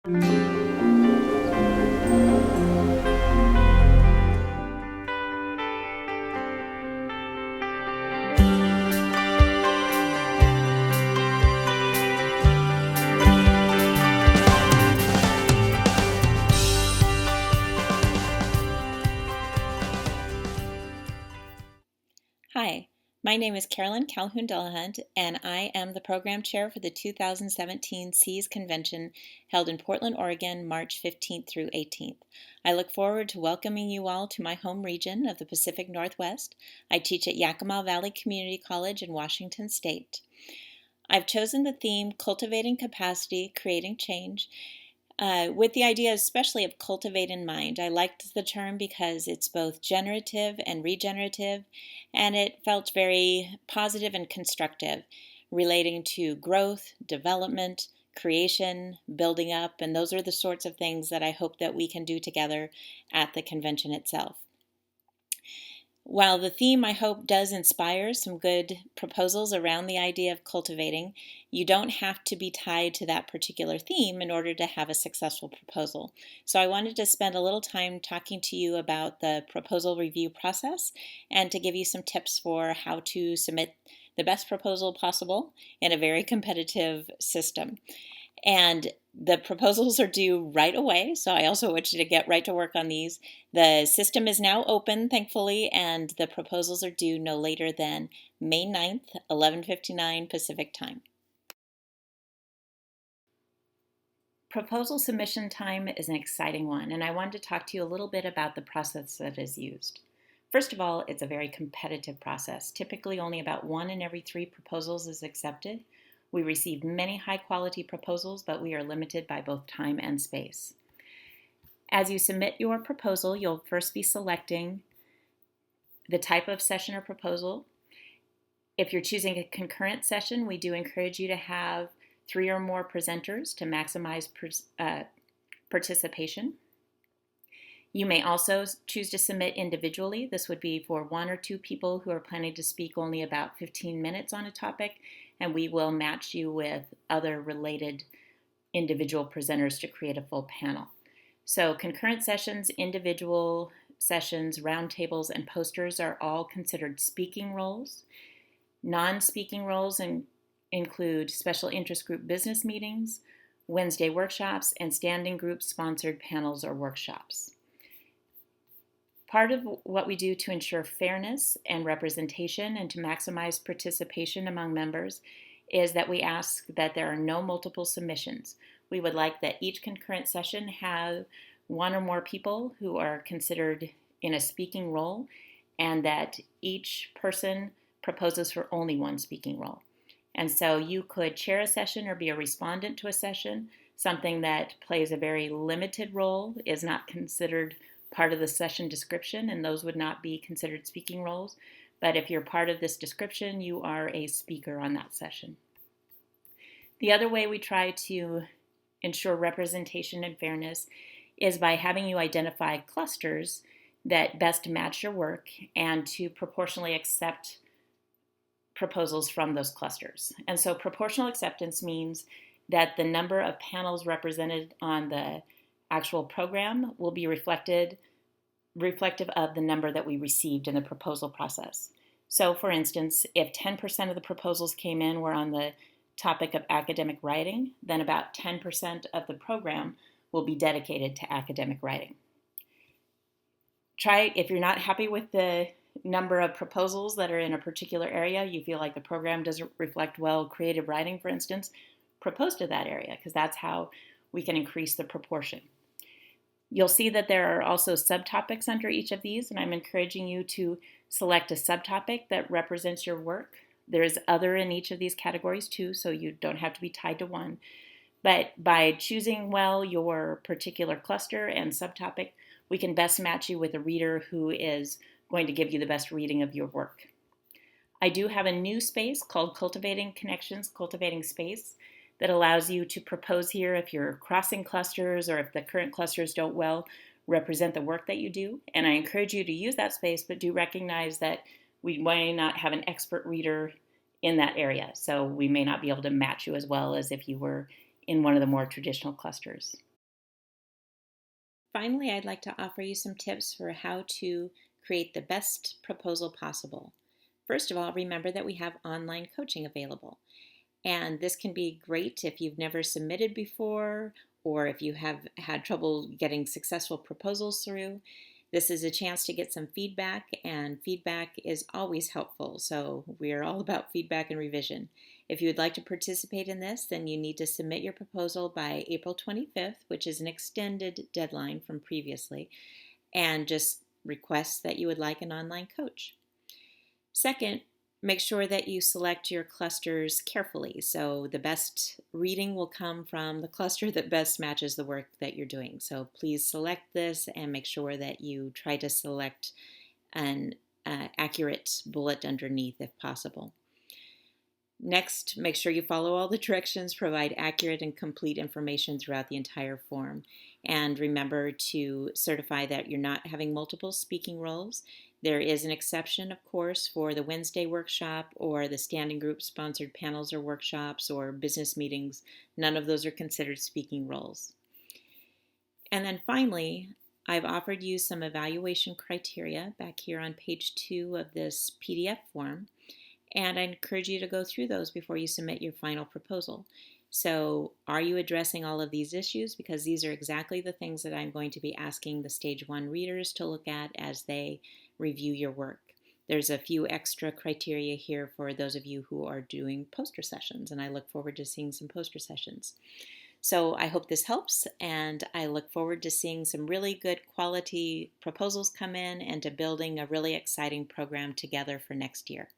Hi, my name is Calhoon-Dillahunt, and I am the program chair for the 2017 SEAS Convention held in Portland, Oregon, March 15th through 18th. I look forward to welcoming you all to my home region of the Pacific Northwest. I teach at Yakima Valley Community College in Washington State. I've chosen the theme Cultivating Capacity, Creating Change, with the idea especially of cultivate in mind. I liked the term because it's both generative and regenerative, and it felt very positive and constructive, relating to growth, development, creation, building up, and those are the sorts of things that I hope that we can do together at the convention itself. While the theme, I hope, does inspire some good proposals around the idea of cultivating, you don't have to be tied to that particular theme in order to have a successful proposal. So I wanted to spend a little time talking to you about the proposal review process and to give you some tips for how to submit the best proposal possible in a very competitive system. And the proposals are due right away, so I also want you to get right to work on these. The system is now open, thankfully, and the proposals are due no later than May 9th, 11:59 Pacific Time. Proposal submission time is an exciting one, and I wanted to talk to you a little bit about the process that is used. First of all, it's a very competitive process. Typically, only about 1 in every 3 proposals is accepted. We receive many high-quality proposals, but we are limited by both time and space. As you submit your proposal, you'll first be selecting the type of session or proposal. If you're choosing a concurrent session, we do encourage you to have 3 or more presenters to maximize participation. You may also choose to submit individually. This would be for 1 or 2 people who are planning to speak only about 15 minutes on a topic, and we will match you with other related individual presenters to create a full panel. So concurrent sessions, individual sessions, roundtables, and posters are all considered speaking roles. Non-speaking roles include special interest group business meetings, Wednesday workshops, and standing group sponsored panels or workshops. Part of what we do to ensure fairness and representation and to maximize participation among members is that we ask that there are no multiple submissions. We would like that each concurrent session have 1 or more people who are considered in a speaking role, and that each person proposes for only 1 speaking role. And so you could chair a session or be a respondent to a session. Something that plays a very limited role is not considered part of the session description, and those would not be considered speaking roles. But if you're part of this description, you are a speaker on that session. The other way we try to ensure representation and fairness is by having you identify clusters that best match your work and to proportionally accept proposals from those clusters. And so proportional acceptance means that the number of panels represented on the actual program will be reflective of the number that we received in the proposal process. So for instance, if 10% of the proposals came in were on the topic of academic writing, then about 10% of the program will be dedicated to academic writing. If you're not happy with the number of proposals that are in a particular area, you feel like the program doesn't reflect well creative writing, for instance, propose to that area, because that's how we can increase the proportion. You'll see that there are also subtopics under each of these, and I'm encouraging you to select a subtopic that represents your work. There's other in each of these categories too, so you don't have to be tied to one. But by choosing well your particular cluster and subtopic, we can best match you with a reader who is going to give you the best reading of your work. I do have a new space called Cultivating Connections, Cultivating Space, that allows you to propose here if you're crossing clusters or if the current clusters don't well represent the work that you do. And I encourage you to use that space, but do recognize that we may not have an expert reader in that area. So we may not be able to match you as well as if you were in one of the more traditional clusters. Finally, I'd like to offer you some tips for how to create the best proposal possible. First of all, remember that we have online coaching available. And this can be great if you've never submitted before or if you have had trouble getting successful proposals through. This is a chance to get some feedback, and feedback is always helpful. So we are all about feedback and revision. If you would like to participate in this, then you need to submit your proposal by April 25th, which is an extended deadline from previously, and just request that you would like an online coach. Second, make sure that you select your clusters carefully. So the best reading will come from the cluster that best matches the work that you're doing. So please select this and make sure that you try to select an accurate bullet underneath if possible. Next, make sure you follow all the directions, provide accurate and complete information throughout the entire form. And remember to certify that you're not having multiple speaking roles. There is an exception, of course, for the Wednesday workshop or the standing group sponsored panels or workshops or business meetings. None of those are considered speaking roles. And then finally, I've offered you some evaluation criteria back here on page 2 of this PDF form. And I encourage you to go through those before you submit your final proposal. So are you addressing all of these issues? Because these are exactly the things that I'm going to be asking the Stage 1 readers to look at as they review your work. There's a few extra criteria here for those of you who are doing poster sessions, and I look forward to seeing some poster sessions. So I hope this helps, and I look forward to seeing some really good quality proposals come in and to building a really exciting program together for next year.